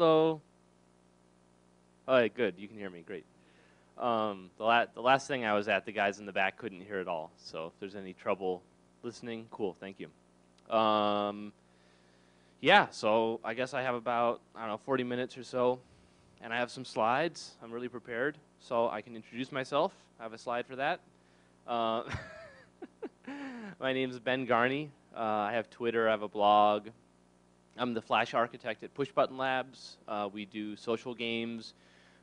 Hello. All right, good. You can hear me. Great. The last thing I was at, the guys in the back couldn't hear at all. So if there's any trouble listening, cool. Thank you. Yeah, so I guess I have about, I don't know, 40 minutes or so, and I have some slides. I'm really prepared, so I can introduce myself. I have a slide for that. My name is Ben Garney. I have Twitter. I have a blog. I'm the Flash architect at Push Button Labs. We do social games.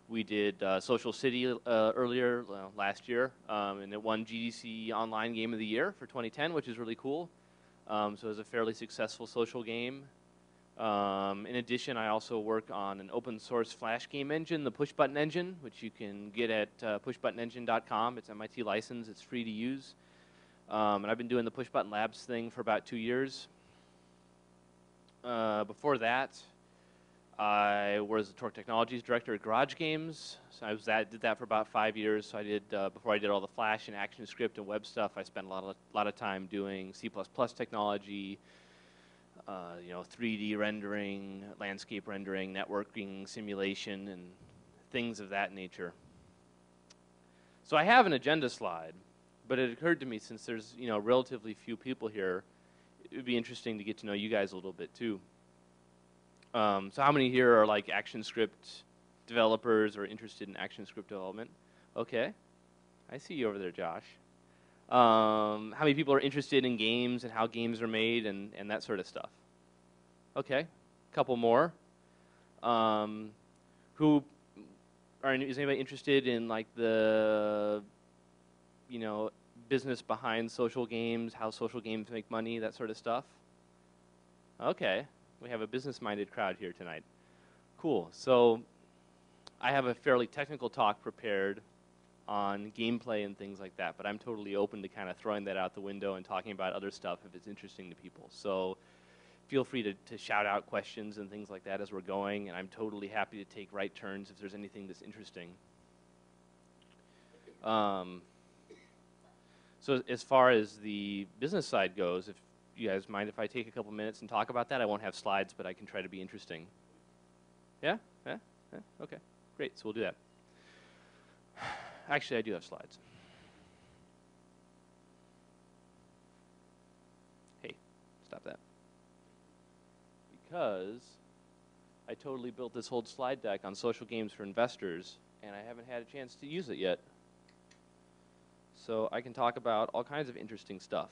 We did Social City earlier last year, and it won GDC Online Game of the Year for 2010, which is really cool. So it was a fairly successful social game. In addition, I also work on an open source Flash game engine, the Push Button Engine, which you can get at pushbuttonengine.com. It's MIT license. It's free to use. And I've been doing the Push Button Labs thing for about 2 years. Before that, I was the Torque Technologies director at Garage Games. So did that for about 5 years. So I did before I did all the Flash and ActionScript and web stuff. I spent a lot of time doing C++ technology, 3D rendering, landscape rendering, networking, simulation, and things of that nature. So I have an agenda slide, but it occurred to me since there's relatively few people here, it would be interesting to get to know you guys a little bit too. So how many here are like ActionScript developers or interested in ActionScript development? Okay, I see you over there, Josh. How many people are interested in games and how games are made and that sort of stuff? Okay, a couple more. Is anybody interested in like the business behind social games, how social games make money, that sort of stuff? Okay, we have a business-minded crowd here tonight. Cool. So I have a fairly technical talk prepared on gameplay and things like that, but I'm totally open to kind of throwing that out the window and talking about other stuff if it's interesting to people. So feel free to shout out questions and things like that as we're going, and I'm totally happy to take right turns if there's anything that's interesting. So as far as the business side goes, if you guys mind if I take a couple minutes and talk about that? I won't have slides, but I can try to be interesting. Yeah? Yeah? Yeah? Okay, great, so we'll do that. Actually, I do have slides. Hey, stop that. Because I totally built this whole slide deck on social games for investors, and I haven't had a chance to use it yet. So I can talk about all kinds of interesting stuff.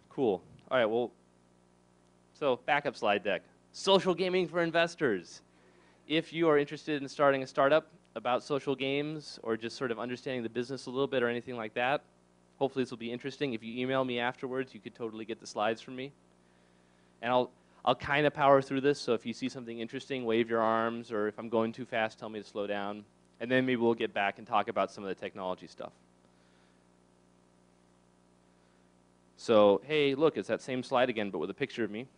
Cool. All right, well, so backup slide deck. Social gaming for investors. If you are interested in starting a startup about social games or just sort of understanding the business a little bit or anything like that, hopefully this will be interesting. If you email me afterwards, you could totally get the slides from me. And I'll kind of power through this, so if you see something interesting, wave your arms, or if I'm going too fast, tell me to slow down. And then maybe we'll get back and talk about some of the technology stuff. So, hey, look, it's that same slide again, but with a picture of me.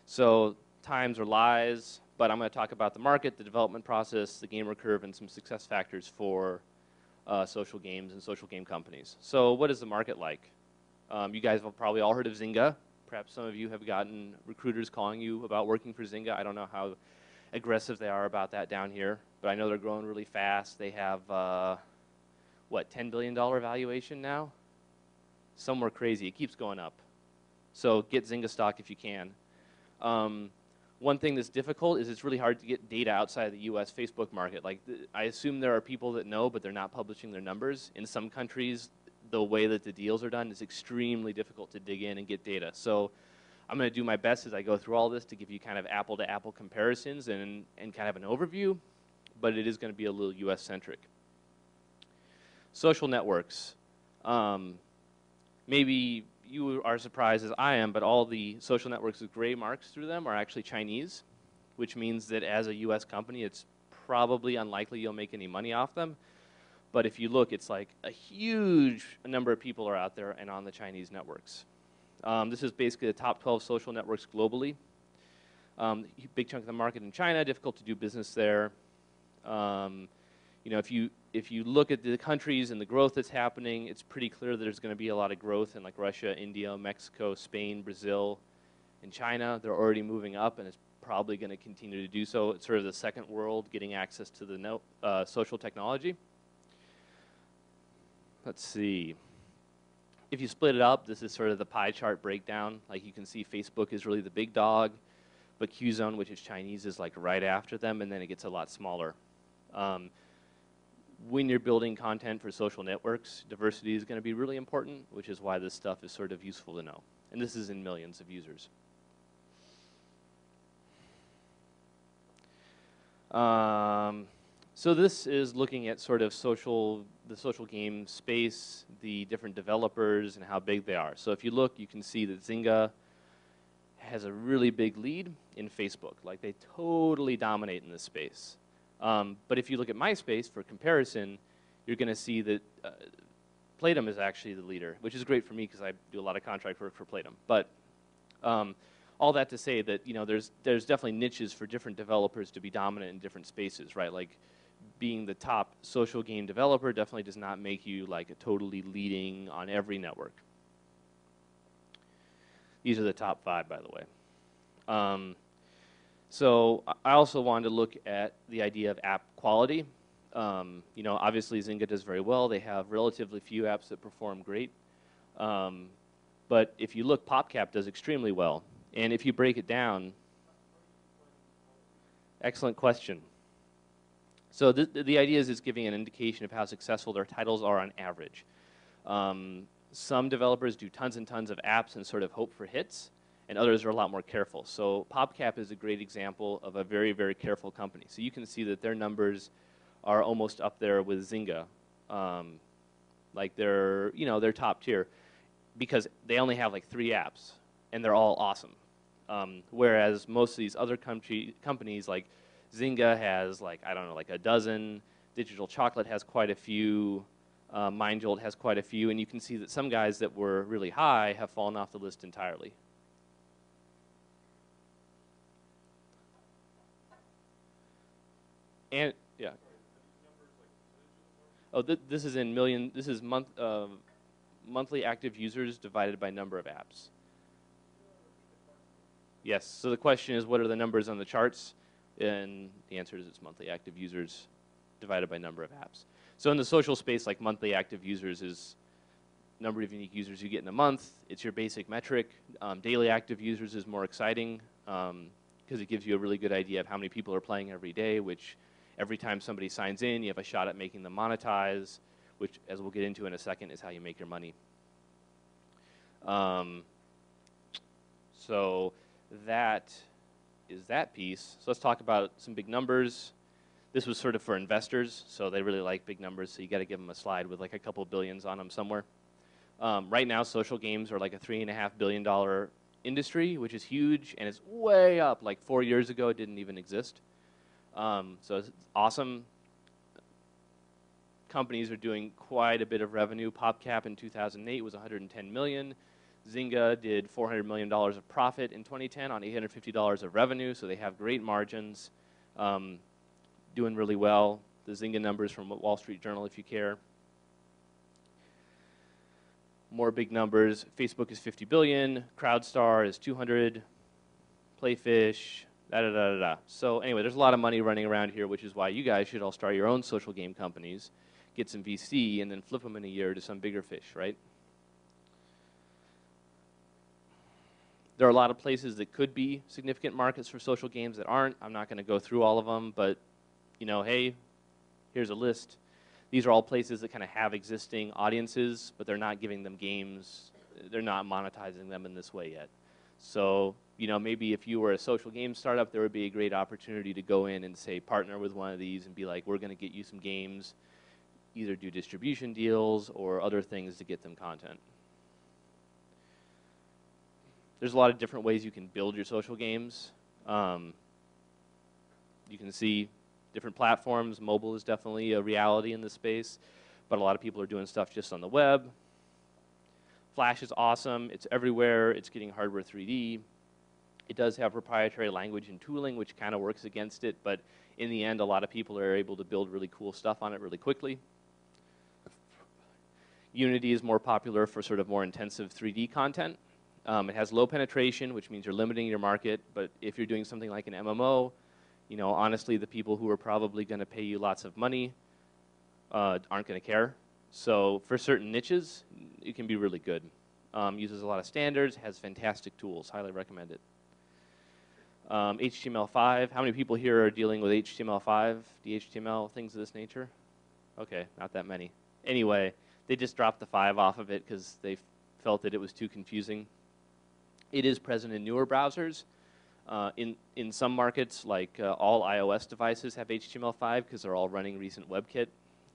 So, times or lies, but I'm going to talk about the market, the development process, the gamer curve, and some success factors for social games and social game companies. So, what is the market like? You guys have probably all heard of Zynga. Perhaps some of you have gotten recruiters calling you about working for Zynga. I don't know how aggressive they are about that down here, but I know they're growing really fast. They have, what, $10 billion valuation now? Somewhere crazy. It keeps going up. So get Zynga stock if you can. One thing that's difficult is it's really hard to get data outside of the US Facebook market. Like, I assume there are people that know, but they're not publishing their numbers. In some countries, the way that the deals are done is extremely difficult to dig in and get data. So I'm going to do my best as I go through all this to give you kind of apple-to-apple comparisons and kind of an overview, but it is going to be a little US-centric. Social networks. Maybe you are surprised as I am, but all the social networks with gray marks through them are actually Chinese, which means that as a US company, it's probably unlikely you'll make any money off them. But if you look, it's like a huge number of people are out there and on the Chinese networks. This is basically the top 12 social networks globally. Big chunk of the market in China, difficult to do business there. If you if you look at the countries and the growth that's happening, it's pretty clear that there's going to be a lot of growth in like Russia, India, Mexico, Spain, Brazil, and China. They're already moving up, and it's probably going to continue to do so. It's sort of the second world getting access to the social technology. Let's see. If you split it up, this is sort of the pie chart breakdown. Like you can see Facebook is really the big dog, but Qzone, which is Chinese, is like right after them, and then it gets a lot smaller. When you're building content for social networks, diversity is going to be really important, which is why this stuff is sort of useful to know. And this is in millions of users. So this is looking at sort of the social game space, the different developers, and how big they are. So if you look, you can see that Zynga has a really big lead in Facebook. Like they totally dominate in this space. But if you look at MySpace, for comparison, you're going to see that Playdom is actually the leader, which is great for me because I do a lot of contract work for Playdom. But all that to say that there's definitely niches for different developers to be dominant in different spaces, right? Like being the top social game developer definitely does not make you like a totally leading on every network. These are the top 5, by the way. So I also wanted to look at the idea of app quality. Obviously Zynga does very well. They have relatively few apps that perform great. But if you look, PopCap does extremely well. And if you break it down, excellent question. So the idea is it's giving an indication of how successful their titles are on average. Some developers do tons and tons of apps and sort of hope for hits, and others are a lot more careful. So PopCap is a great example of a very, very careful company. So you can see that their numbers are almost up there with Zynga. Like they're top tier because they only have like 3 apps and they're all awesome. Whereas most of these other companies like Zynga has like, I don't know, like a dozen, Digital Chocolate has quite a few, MindJolt has quite a few, and you can see that some guys that were really high have fallen off the list entirely. And yeah. Oh, this is in million. This is monthly active users divided by number of apps. Yes. So the question is, what are the numbers on the charts? And the answer is it's monthly active users divided by number of apps. So in the social space, like monthly active users is number of unique users you get in a month. It's your basic metric. Daily active users is more exciting because it gives you a really good idea of how many people are playing every day, which every time somebody signs in, you have a shot at making them monetize, which, as we'll get into in a second, is how you make your money. So that is that piece. So let's talk about some big numbers. This was sort of for investors, so they really like big numbers, so you got to give them a slide with like a couple billions on them somewhere. Right now, social games are like a $3.5 billion industry, which is huge, and it's way up. Like 4 years ago, it didn't even exist. So it's awesome. Companies are doing quite a bit of revenue. PopCap in 2008 was 110 million. Zynga did $400 million of profit in 2010 on $850 of revenue, so they have great margins, doing really well. The Zynga numbers from Wall Street Journal, if you care. More big numbers. Facebook is 50 billion. CrowdStar is 200. Playfish, da-da-da-da-da. So anyway, there's a lot of money running around here, which is why you guys should all start your own social game companies, get some VC, and then flip them in a year to some bigger fish, right? There are a lot of places that could be significant markets for social games that aren't. I'm not going to go through all of them, but hey, here's a list. These are all places that kind of have existing audiences, but they're not giving them games. They're not monetizing them in this way yet. So, maybe if you were a social game startup, there would be a great opportunity to go in and say partner with one of these and be like, we're going to get you some games, either do distribution deals or other things to get them content. There's a lot of different ways you can build your social games. You can see different platforms. Mobile is definitely a reality in this space, but a lot of people are doing stuff just on the web. Flash is awesome. It's everywhere. It's getting hardware 3D. It does have proprietary language and tooling, which kind of works against it, but in the end, a lot of people are able to build really cool stuff on it really quickly. Unity is more popular for sort of more intensive 3D content. It has low penetration, which means you're limiting your market, but if you're doing something like an MMO, you know, honestly, the people who are probably going to pay you lots of money aren't going to care. So for certain niches, it can be really good. Uses a lot of standards, has fantastic tools, highly recommend it. HTML5, how many people here are dealing with HTML5, DHTML, things of this nature? Okay, not that many. Anyway, they just dropped the 5 off of it because they felt that it was too confusing. It is present in newer browsers. In some markets, like all iOS devices have HTML5 because they're all running recent WebKit.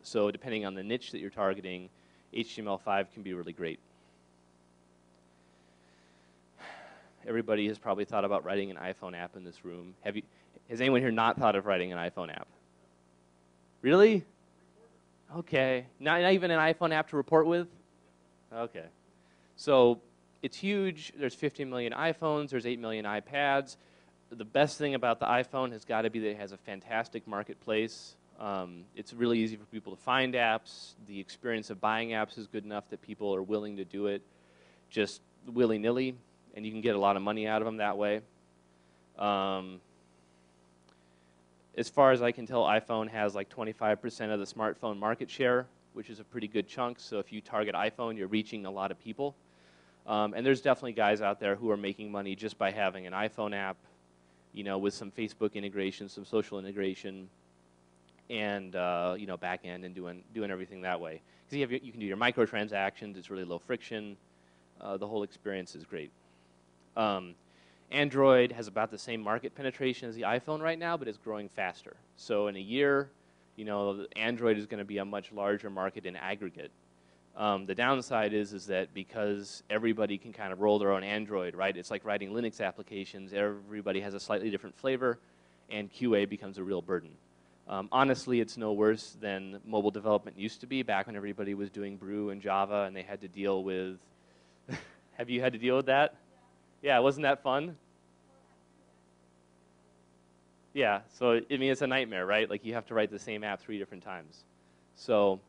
So depending on the niche that you're targeting, HTML5 can be really great. Everybody has probably thought about writing an iPhone app in this room. Has anyone here not thought of writing an iPhone app? Really? Okay. Not even an iPhone app to report with? Okay. So it's huge. There's 50 million iPhones. There's 8 million iPads. The best thing about the iPhone has got to be that it has a fantastic marketplace. It's really easy for people to find apps. The experience of buying apps is good enough that people are willing to do it just willy-nilly, and you can get a lot of money out of them that way. As far as I can tell, iPhone has like 25% of the smartphone market share, which is a pretty good chunk. So if you target iPhone, you're reaching a lot of people. And there's definitely guys out there who are making money just by having an iPhone app, you know, with some Facebook integration, some social integration, and you know, back end and doing everything that way. Because you can do your microtransactions. It's really low friction. The whole experience is great. Android has about the same market penetration as the iPhone right now, but it's growing faster. So in a year, you know, Android is going to be a much larger market in aggregate. The downside is that because everybody can kind of roll their own Android, right? It's like writing Linux applications. Everybody has a slightly different flavor, and QA becomes a real burden. Honestly, it's no worse than mobile development used to be back when everybody was doing Brew and Java, and they had to deal with. Have you had to deal with that? Yeah, wasn't that fun? Yeah, so I mean, it's a nightmare, right? Like you have to write the same app 3 different times. So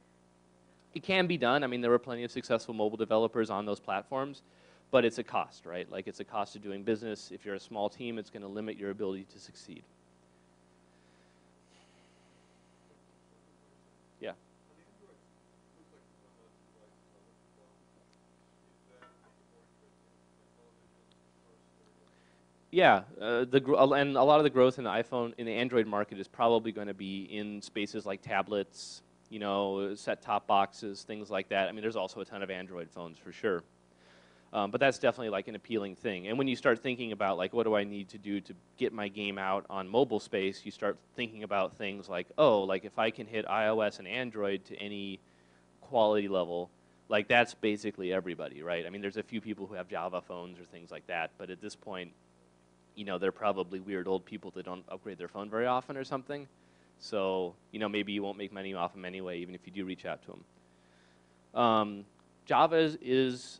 it can be done. I mean, there were plenty of successful mobile developers on those platforms, but it's a cost, right? Like it's a cost of doing business. If you're a small team, it's going to limit your ability to succeed. Yeah. Yeah, and a lot of the growth in the iPhone, in the Android market is probably going to be in spaces like tablets, you know, set-top boxes, things like that. I mean, there's also a ton of Android phones for sure. But that's definitely like an appealing thing. And when you start thinking about like, what do I need to do to get my game out on mobile space, you start thinking about things like, oh, like if I can hit iOS and Android to any quality level, like that's basically everybody, right? I mean, there's a few people who have Java phones or things like that, but at this point, you know, they're probably weird old people that don't upgrade their phone very often or something. So, you know, maybe you won't make money off them anyway, even if you do reach out to them. Java is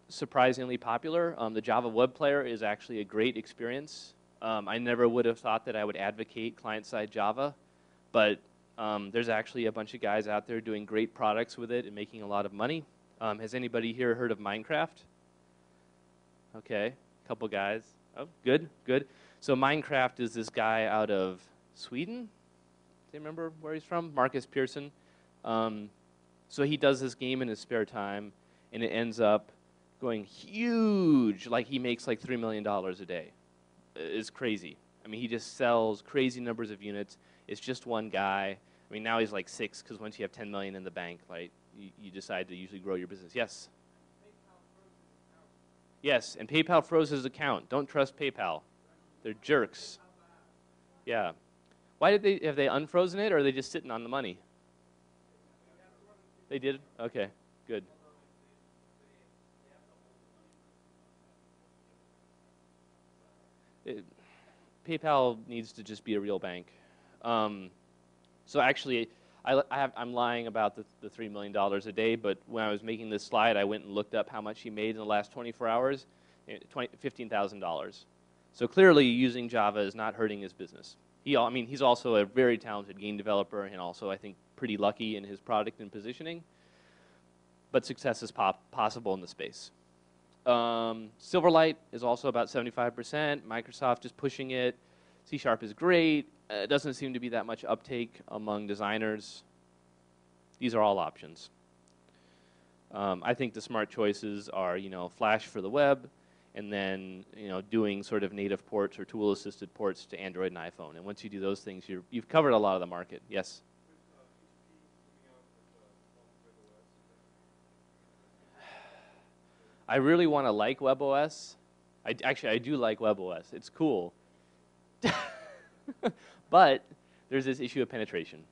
surprisingly popular. The Java web player is actually a great experience. I never would have thought that I would advocate client-side Java, but there's actually a bunch of guys out there doing great products with it and making a lot of money. Has anybody here heard of Minecraft? Okay, a couple guys. Oh, good, good. So Minecraft is this guy out of Sweden. Do you remember where he's from? Marcus Pearson. So he does this game in his spare time, and it ends up going huge. Like he makes like $3 million a day. It's crazy. I mean, he just sells crazy numbers of units. It's just one guy. I mean, now he's like 6 because once you have 10 million in the bank, like you decide to usually grow your business. Yes. Yes, and PayPal froze his account. Don't trust PayPal. They're jerks. Yeah. Why did they, have they unfrozen it, or are they just sitting on the money? They did? Okay, good. PayPal needs to just be a real bank. So actually, I'm lying about the $3 million a day, but when I was making this slide, I went and looked up how much he made in the last 24 hours, $15,000. So clearly, using Java is not hurting his business. I mean, he's also a very talented game developer, and also I think pretty lucky in his product and positioning. But success is possible in the space. Silverlight is also about 75%. Microsoft is pushing it. C# is great. It doesn't seem to be that much uptake among designers. These are all options. I think the smart choices are, Flash for the web, and then, doing sort of native ports or tool-assisted ports to Android and iPhone. And once you do those things, you've covered a lot of the market. Yes? I really want to like WebOS. Actually, I do like WebOS. It's cool. But there's this issue of penetration.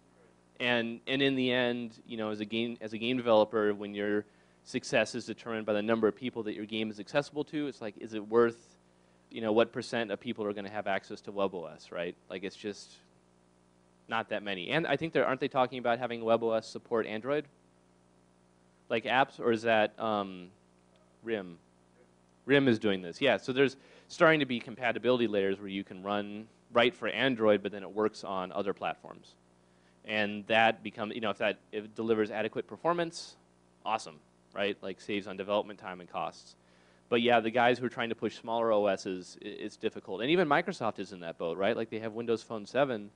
And in the end, as a game developer, when your success is determined by the number of people that your game is accessible to, it's like, is it worth, what % of people are going to have access to WebOS, right? Like, it's just not that many. And I think aren't they talking about having WebOS support Android? Like apps, or is that RIM? RIM is doing this, yeah. So there's starting to be compatibility layers where you can write for Android, but then it works on other platforms. And that becomes, if it delivers adequate performance, awesome, right? Like saves on development time and costs. But yeah, the guys who are trying to push smaller OSs, it's difficult. And even Microsoft is in that boat, right? Like they have Windows Phone 7.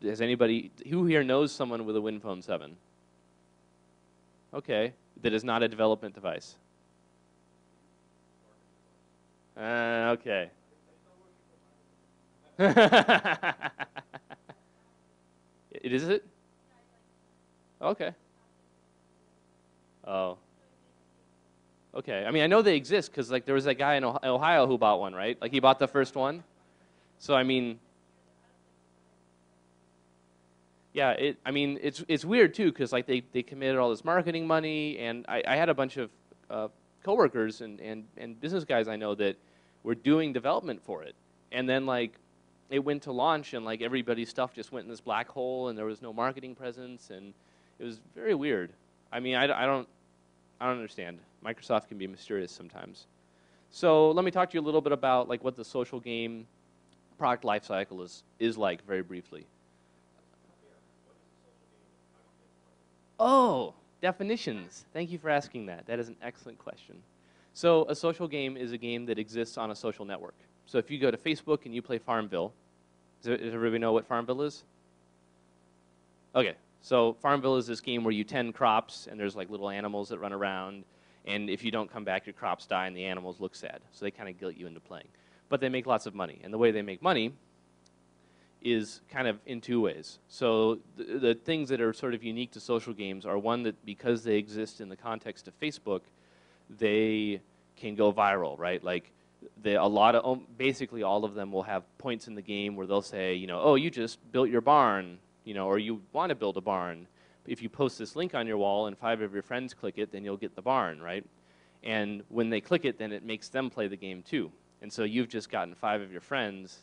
Who here knows someone with a Win Phone 7? Okay, that is not a development device. Okay. Is it? Okay. Oh. Okay. I mean, I know they exist because like there was that guy in Ohio who bought one, right? Like he bought the first one. So I mean, yeah. It's weird too because like they committed all this marketing money, and I had a bunch of coworkers and business guys I know that were doing development for it, and then like it went to launch, and like everybody's stuff just went in this black hole, and there was no marketing presence, and it was very weird. I mean, I don't understand. Microsoft can be mysterious sometimes. So let me talk to you a little bit about like what the social game product lifecycle is like very briefly. Oh, definitions. Thank you for asking that. That is an excellent question. So a social game is a game that exists on a social network. So if you go to Facebook and you play Farmville, does everybody know what Farmville is? Okay, so Farmville is this game where you tend crops and there's like little animals that run around, and if you don't come back, your crops die and the animals look sad. So they kind of guilt you into playing. But they make lots of money, and the way they make money is kind of in two ways. So the things that are sort of unique to social games are one that because they exist in the context of Facebook, they can go viral, right? Like basically all of them will have points in the game where they'll say, oh, you just built your barn, or you want to build a barn. If you post this link on your wall and 5 of your friends click it, then you'll get the barn, right? And when they click it, then it makes them play the game too. And so you've just gotten 5 of your friends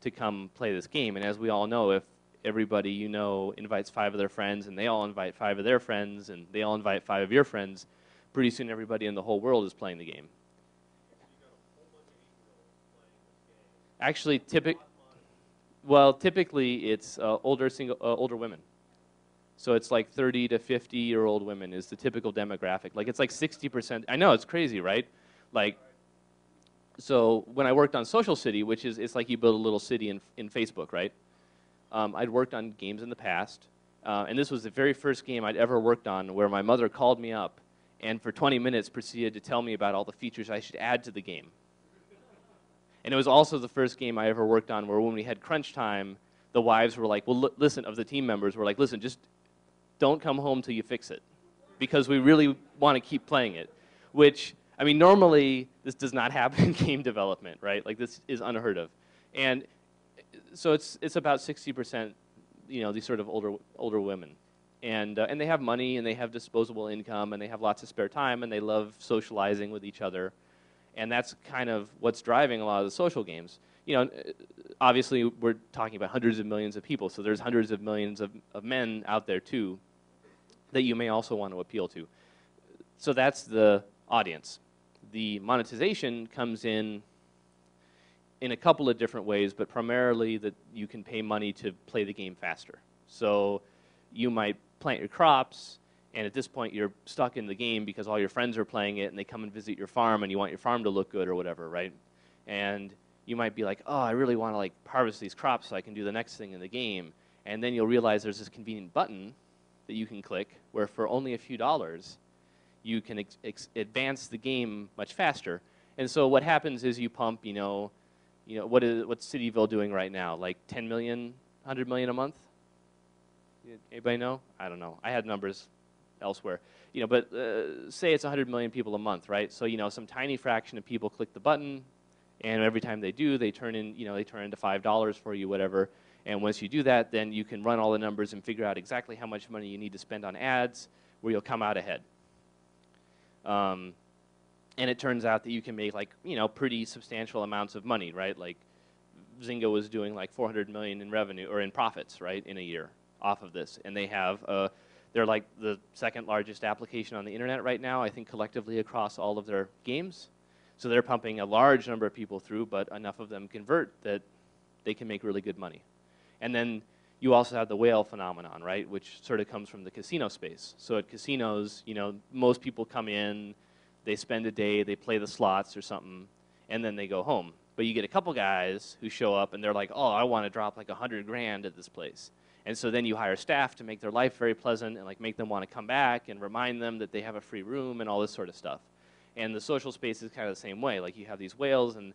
to come play this game. And as we all know, if everybody invites 5 of their friends, and they all invite 5 of their friends, and they all invite 5 of your friends, pretty soon everybody in the whole world is playing the game. Actually, typically it's older women. So it's like 30 to 50-year-old women is the typical demographic. Like it's like 60%. I know, it's crazy, right? Like, so when I worked on Social City, which is, it's like you build a little city in Facebook, right? I'd worked on games in the past, and this was the very first game I'd ever worked on where my mother called me up and for 20 minutes proceeded to tell me about all the features I should add to the game. And it was also the first game I ever worked on where when we had crunch time, the wives were like, well, listen, of the team members were like, listen, just don't come home till you fix it, because we really want to keep playing it. Which, I mean, normally this does not happen in game development, right? Like this is unheard of. And so it's about 60%, these sort of older women. And they have money, and they have disposable income, and they have lots of spare time, and they love socializing with each other. And that's kind of what's driving a lot of the social games. Obviously, we're talking about hundreds of millions of people, so there's hundreds of millions of men out there, too, that you may also want to appeal to. So that's the audience. The monetization comes in in a couple of different ways, but primarily that you can pay money to play the game faster. So you might plant your crops, and at this point you're stuck in the game because all your friends are playing it, and they come and visit your farm, and you want your farm to look good or whatever, right? And you might be like, oh, I really want to like harvest these crops so I can do the next thing in the game. And then you'll realize there's this convenient button that you can click where for only a few dollars you can advance the game much faster. And so what happens is you pump, what's Cityville doing right now? Like 10 million, 100 million a month? Anybody know? I don't know. I had numbers elsewhere. But say it's 100 million people a month, right? So, some tiny fraction of people click the button, and every time they do, they turn into $5 for you, whatever. And once you do that, then you can run all the numbers and figure out exactly how much money you need to spend on ads where you'll come out ahead. And it turns out that you can make pretty substantial amounts of money, right? Like Zynga was doing like 400 million in revenue or in profits, right, in a year off of this. And they have, they're like the second largest application on the internet right now, I think collectively across all of their games. So they're pumping a large number of people through, but enough of them convert that they can make really good money. And then you also have the whale phenomenon, right, which sort of comes from the casino space. So at casinos, most people come in, they spend a day, they play the slots or something, and then they go home. But you get a couple guys who show up and they're like, oh, I want to drop like 100 grand at this place. And so then you hire staff to make their life very pleasant and like make them want to come back and remind them that they have a free room and all this sort of stuff. And the social space is kind of the same way. Like you have these whales, and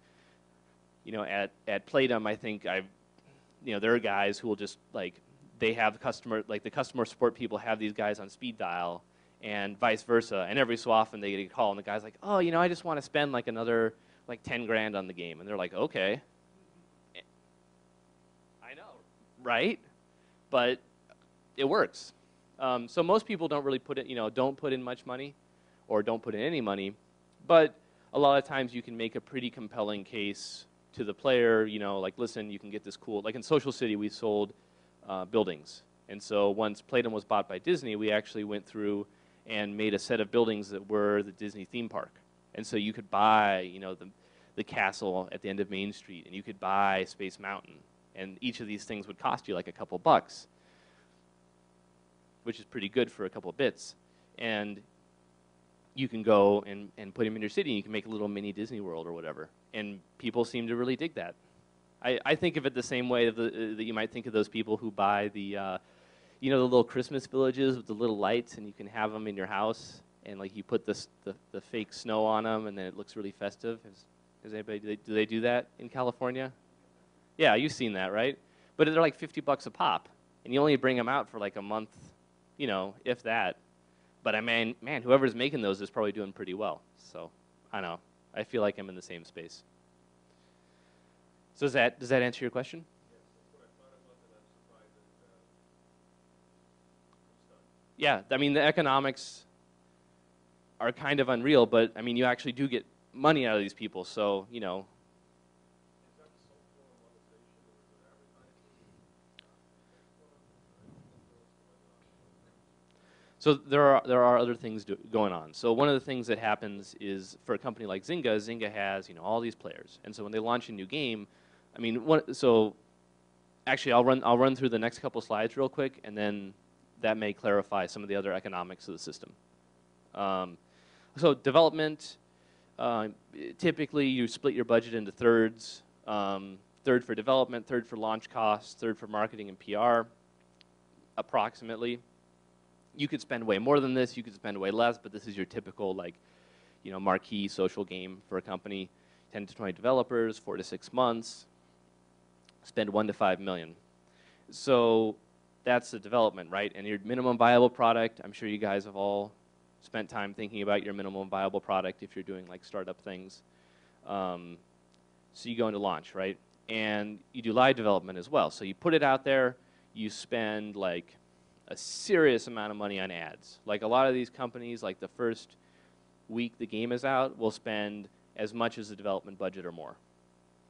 at Playdom, I think there are guys who will just like the customer support people have these guys on speed dial, and vice versa. And every so often they get a call, and the guy's like, oh, I just want to spend like another like 10 grand on the game, and they're like, okay, I know, right? But it works. So most people don't really don't put in much money, or don't put in any money. But a lot of times you can make a pretty compelling case to the player, like, listen, you can get this cool, like in Social City, we sold buildings. And so once Playdom was bought by Disney, we actually went through and made a set of buildings that were the Disney theme park. And so you could buy, the castle at the end of Main Street, and you could buy Space Mountain. And each of these things would cost you like a couple bucks, which is pretty good for a couple bits. And you can go and put them in your city, and you can make a little mini Disney World or whatever. And people seem to really dig that. I think of it the same way that you might think of those people who buy the little Christmas villages with the little lights, and you can have them in your house, and like you put the fake snow on them, and then it looks really festive. Has anybody, do they do that in California? Yeah, you've seen that, right? But they're like $50 a pop, and you only bring them out for like a month, if that. But I mean, man, whoever's making those is probably doing pretty well. So I don't know. I feel like I'm in the same space. So does that answer your question? Yes, that's what I thought about, and I'm surprised that Yeah, I mean, the economics are kind of unreal, but I mean, you actually do get money out of these people. So Is that some form of monetization, or is it advertising? So there are other things going on. So one of the things that happens is for a company like Zynga has all these players, and so when they launch a new game, I mean, actually I'll run through the next couple slides real quick, and then that may clarify some of the other economics of the system. So development, typically you split your budget into thirds. Third for development, third for launch costs, third for marketing and PR, approximately. You could spend way more than this, you could spend way less, but this is your typical marquee social game for a company. 10 to 20 developers, 4 to 6 months, spend 1 to 5 million. So that's the development, right? And your minimum viable product, I'm sure you guys have all spent time thinking about your minimum viable product if you're doing like startup things. So you go into launch, right? And you do live development as well. So you put it out there, you spend like a serious amount of money on ads. Like a lot of these companies, like the first week the game is out, will spend as much as the development budget or more.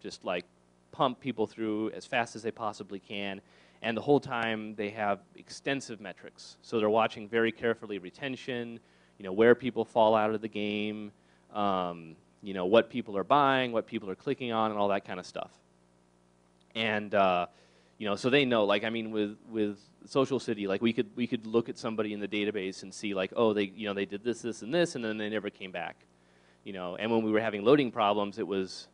Just like pump people through as fast as they possibly can. And the whole time they have extensive metrics. So they're watching very carefully retention, where people fall out of the game, you know, what people are buying, what people are clicking on, and all that kind of stuff. And you know, so they know. Like, I mean, with Social City, like we could look at somebody in the database and see like, oh, they, you know, they did this, this, and this, and then they never came back. You know, and when we were having loading problems, it was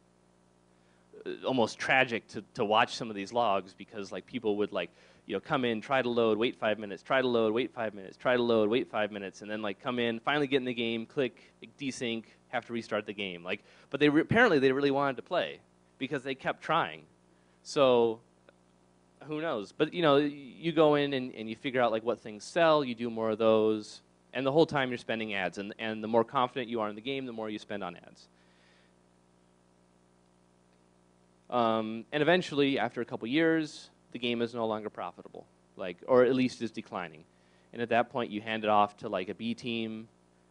almost tragic to watch some of these logs, because like people would like, you know, come in, try to load, wait 5 minutes, try to load, wait 5 minutes, try to load, wait 5 minutes, and then like come in, finally get in the game, click, desync, have to restart the game. Like, but apparently they really wanted to play because they kept trying. So who knows? But you know, you go in and you figure out like what things sell, you do more of those, and the whole time you're spending ads, and the more confident you are in the game, the more you spend on ads. And eventually, after a couple years, the game is no longer profitable, like, or at least is declining. And at that point, you hand it off to like a B team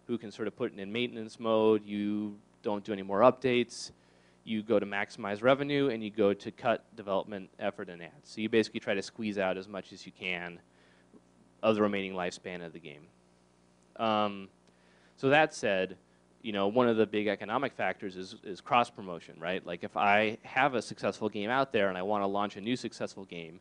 who can sort of put it in maintenance mode. You don't do any more updates. You go to maximize revenue, and you go to cut development effort and ads. So you basically try to squeeze out as much as you can of the remaining lifespan of the game. So that said, you know, one of the big economic factors is cross promotion, right? Like if I have a successful game out there and I want to launch a new successful game,